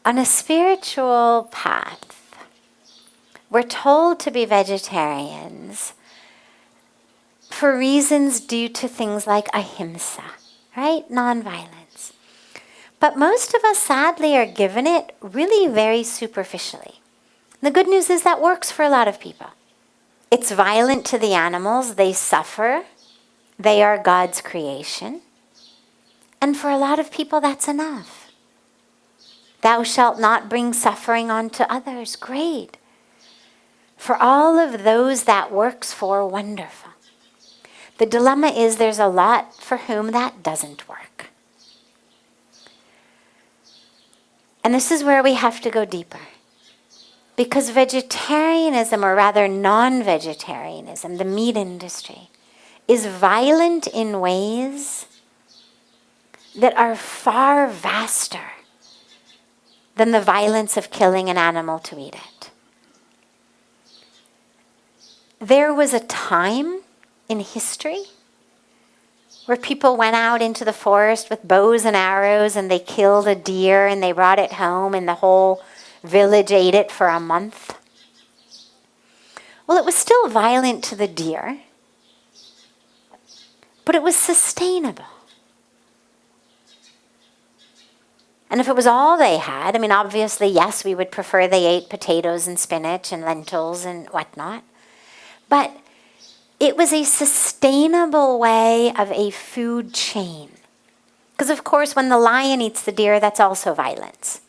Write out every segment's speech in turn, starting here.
On a spiritual path, we're told to be vegetarians for reasons due to things like ahimsa, right? Nonviolence. But most of us, sadly, are given it really very superficially. The good news is that works for a lot of people. It's violent to the animals. They suffer. They are God's creation. And for a lot of people, that's enough. Thou shalt not bring suffering onto others. Great. For all of those that works for, wonderful. The dilemma is there's a lot for whom that doesn't work. And this is where we have to go deeper. Because vegetarianism, or rather non-vegetarianism, the meat industry, is violent in ways that are far vaster than the violence of killing an animal to eat it. There was a time in history where people went out into the forest with bows and arrows and they killed a deer and they brought it home and the whole village ate it for a month. Well, it was still violent to the deer, but it was sustainable. And if it was all they had, I mean, obviously, yes, we would prefer they ate potatoes and spinach and lentils and whatnot. But it was a sustainable way of a food chain. Because, of course, when the lion eats the deer, that's also violence.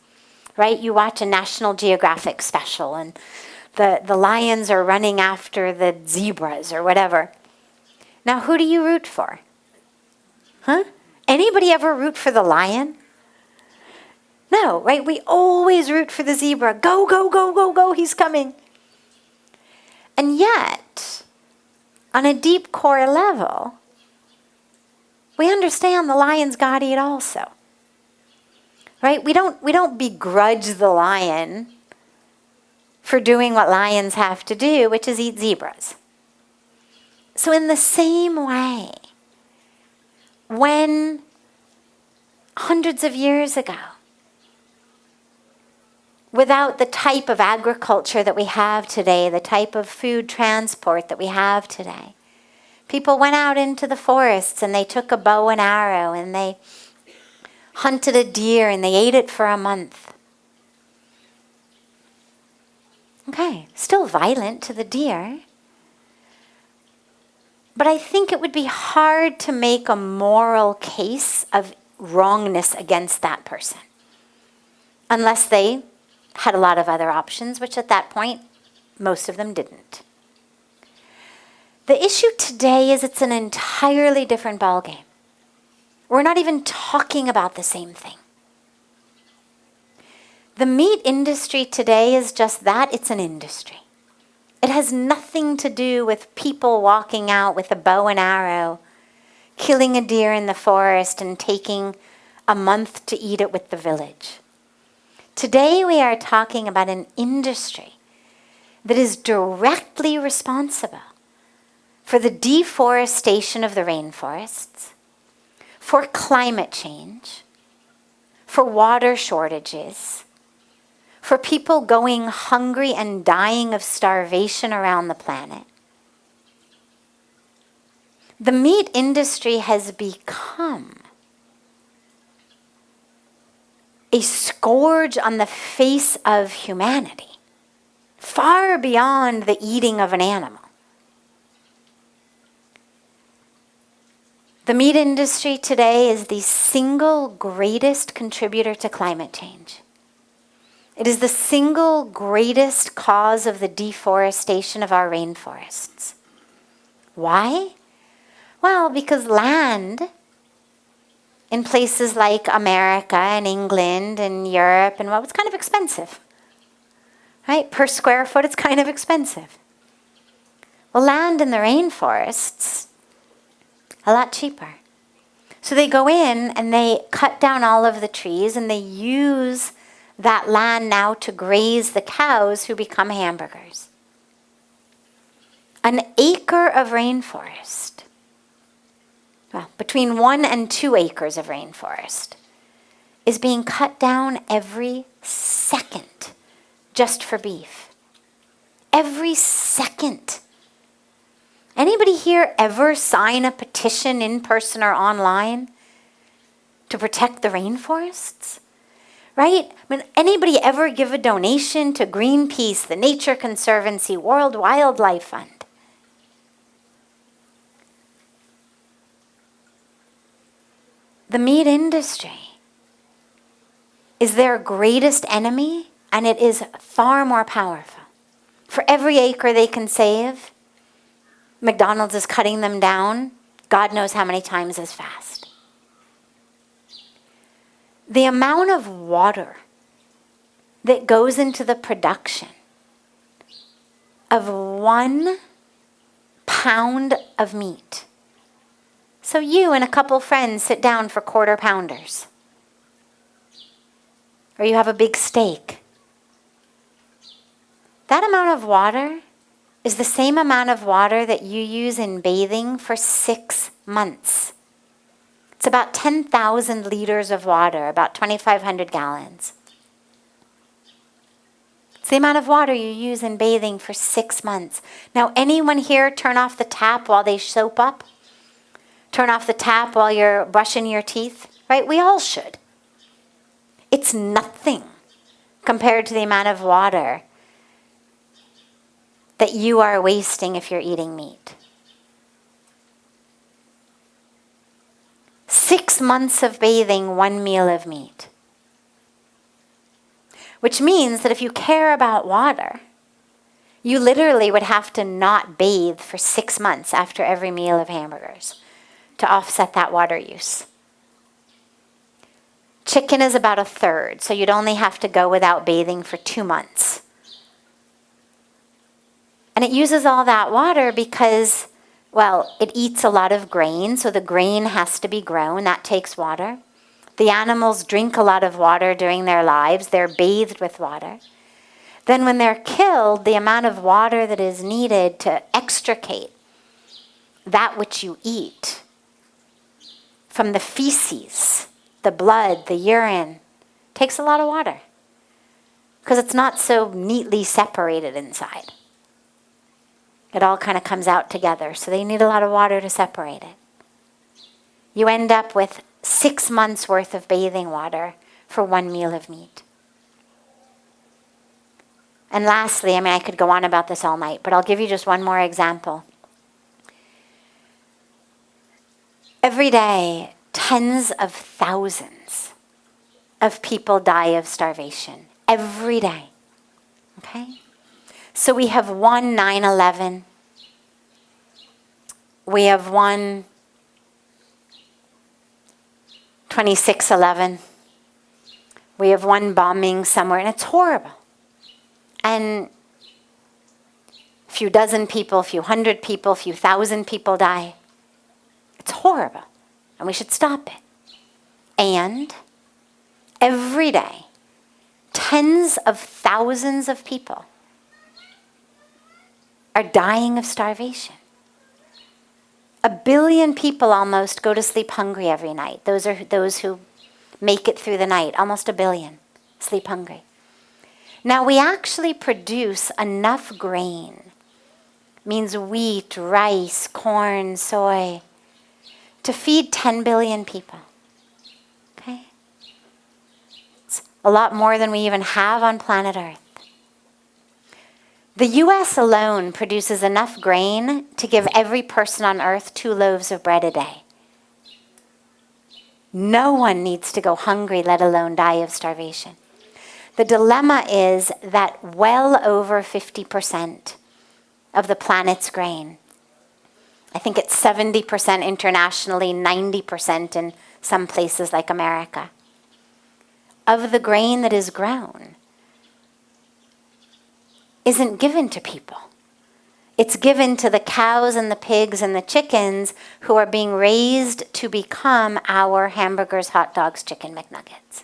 Right? You watch a National Geographic special and the lions are running after the zebras or whatever. Now, who do you root for? Huh? Anybody ever root for the lion? No, right? We always root for the zebra. Go, go, go, go, go, he's coming. And yet, on a deep core level, we understand the lion's got to eat also. Right? We don't begrudge the lion for doing what lions have to do, which is eat zebras. So in the same way, when hundreds of years ago, without the type of agriculture that we have today, the type of food transport that we have today, people went out into the forests and they took a bow and arrow and they hunted a deer and they ate it for a month. Okay, still violent to the deer. But I think it would be hard to make a moral case of wrongness against that person. Unless they had a lot of other options, which at that point, most of them didn't. The issue today is it's an entirely different ballgame. We're not even talking about the same thing. The meat industry today is just that, it's an industry. It has nothing to do with people walking out with a bow and arrow, killing a deer in the forest and taking a month to eat it with the village. Today we are talking about an industry that is directly responsible for the deforestation of the rainforests, for climate change, for water shortages, for people going hungry and dying of starvation around the planet. The meat industry has become a scourge on the face of humanity, far beyond the eating of an animal. The meat industry today is the single greatest contributor to climate change. It is the single greatest cause of the deforestation of our rainforests. Why? Well, because land in places like America and England and Europe and well, it's kind of expensive. Right? Per square foot, it's kind of expensive. Well, land in the rainforests, a lot cheaper. So they go in and they cut down all of the trees and they use that land now to graze the cows who become hamburgers. An acre of rainforest, well, between 1 and 2 acres of rainforest, is being cut down every second just for beef. Every second. Anybody here ever sign a petition in person or online to protect the rainforests? Right? I mean, anybody ever give a donation to Greenpeace, the Nature Conservancy, World Wildlife Fund? The meat industry is their greatest enemy, and it is far more powerful. For every acre they can save, McDonald's is cutting them down, God knows how many times as fast. The amount of water that goes into the production of 1 pound of meat. So you and a couple friends sit down for quarter pounders. Or you have a big steak. That amount of water is the same amount of water that you use in bathing for 6 months. It's about 10,000 liters of water, about 2,500 gallons. It's the amount of water you use in bathing for 6 months. Now, anyone here turn off the tap while they soap up? Turn off the tap while you're brushing your teeth? Right? We all should. It's nothing compared to the amount of water that you are wasting if you're eating meat. 6 months of bathing, 1 meal of meat. Which means that if you care about water, you literally would have to not bathe for 6 months after every meal of hamburgers to offset that water use. Chicken is about 1/3, so you'd only have to go without bathing for 2 months. And it uses all that water because, well, it eats a lot of grain, so the grain has to be grown. That takes water. The animals drink a lot of water during their lives. They're bathed with water. Then when they're killed, the amount of water that is needed to extricate that which you eat from the feces, the blood, the urine, takes a lot of water because it's not so neatly separated inside. It all kind of comes out together, so they need a lot of water to separate it. You end up with 6 months worth of bathing water for 1 meal of meat. And lastly, I could go on about this all night, but I'll give you just one more example. Every day, tens of thousands of people die of starvation. Every day. Okay? So we have one 9/11. We have one 26/11. We have one bombing somewhere, and it's horrible. And a few dozen people, a few hundred people, a few thousand people die. It's horrible, and we should stop it. And every day, tens of thousands of people are dying of starvation. 1 billion people almost go to sleep hungry every night. Those are those who make it through the night. Almost 1 billion sleep hungry. Now we actually produce enough grain, means wheat, rice, corn, soy, to feed 10 billion people. Okay? It's a lot more than we even have on planet Earth. The US alone produces enough grain to give every person on earth 2 loaves of bread a day. No one needs to go hungry, let alone die of starvation. The dilemma is that well over 50% of the planet's grain, I think it's 70% internationally, 90% in some places like America, of the grain that is grown isn't given to people. It's given to the cows and the pigs and the chickens who are being raised to become our hamburgers, hot dogs, chicken McNuggets.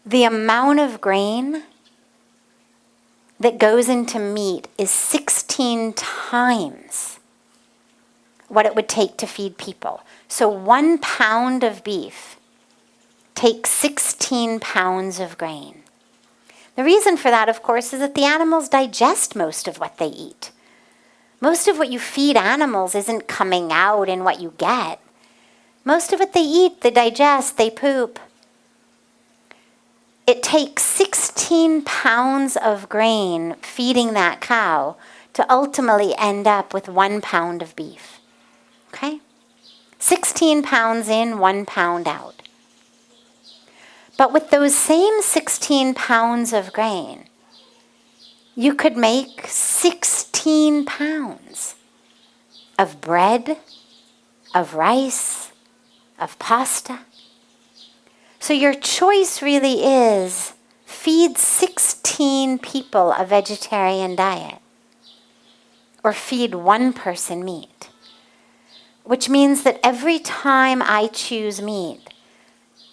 The amount of grain that goes into meat is 16 times what it would take to feed people. So 1 pound of beef takes 16 pounds of grain. The reason for that, of course, is that the animals digest most of what they eat. Most of what you feed animals isn't coming out in what you get. Most of what they eat, they digest, they poop. It takes 16 pounds of grain feeding that cow to ultimately end up with 1 pound of beef. Okay? 16 pounds in, 1 pound out. But with those same 16 pounds of grain, you could make 16 pounds of bread, of rice, of pasta. So your choice really is feed 16 people a vegetarian diet or feed one person meat. Which means that every time I choose meat,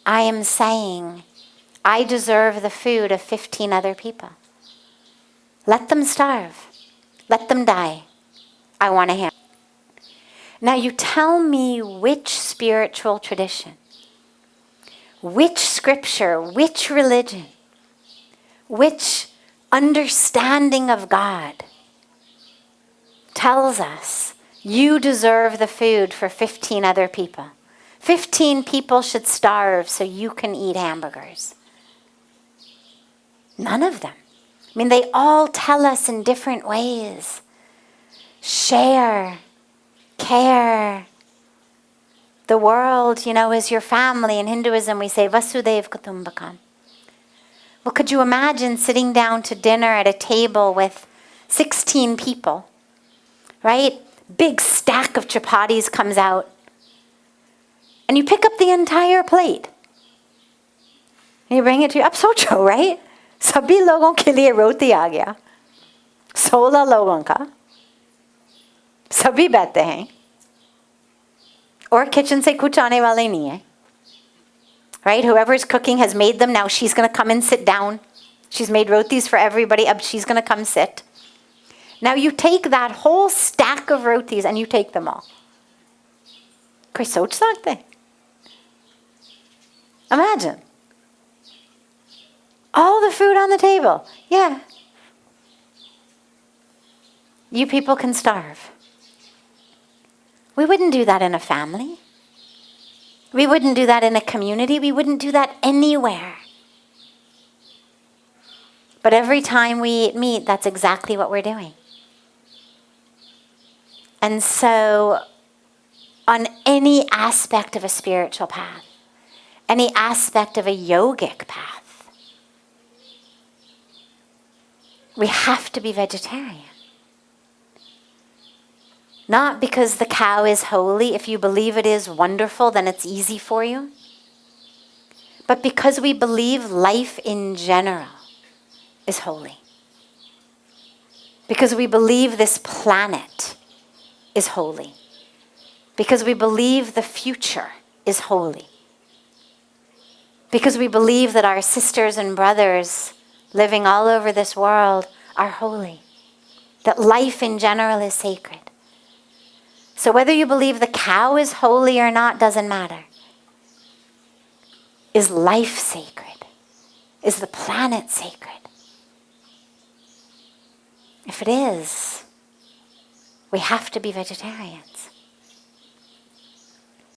I am saying, I deserve the food of 15 other people. Let them starve. Let them die. I want to have. Now you tell me which spiritual tradition, which scripture, which religion, which understanding of God tells us you deserve the food for 15 other people. 15 people should starve so you can eat hamburgers. None of them. I mean, they all tell us in different ways. Share, care. The world, is your family. In Hinduism, we say Vasudev Kutumbakam. Well, could you imagine sitting down to dinner at a table with 16 people, right? Big stack of chapatis comes out, and you pick up the entire plate. And you bring it to you. Ab socho, right? Sabhi logon ke liye roti aa gaya. 16 logon ka. Sabhi baite hain. Or kitchen se kuch aane wale nahi hai. Right? Whoever's cooking has made them. Now she's going to come and sit down. She's made rotis for everybody. Ab she's going to come sit. Now you take that whole stack of rotis and you take them all. Koi soch sakte hain? Imagine. All the food on the table. Yeah. You people can starve. We wouldn't do that in a family. We wouldn't do that in a community. We wouldn't do that anywhere. But every time we eat meat, that's exactly what we're doing. And so, on any aspect of a spiritual path, any aspect of a yogic path, we have to be vegetarian. Not because the cow is holy. If you believe it is wonderful, then it's easy for you. But because we believe life in general is holy. Because we believe this planet is holy. Because we believe the future is holy. Because we believe that our sisters and brothers living all over this world are holy. That life in general is sacred. So whether you believe the cow is holy or not doesn't matter. Is life sacred? Is the planet sacred? If it is, we have to be vegetarians.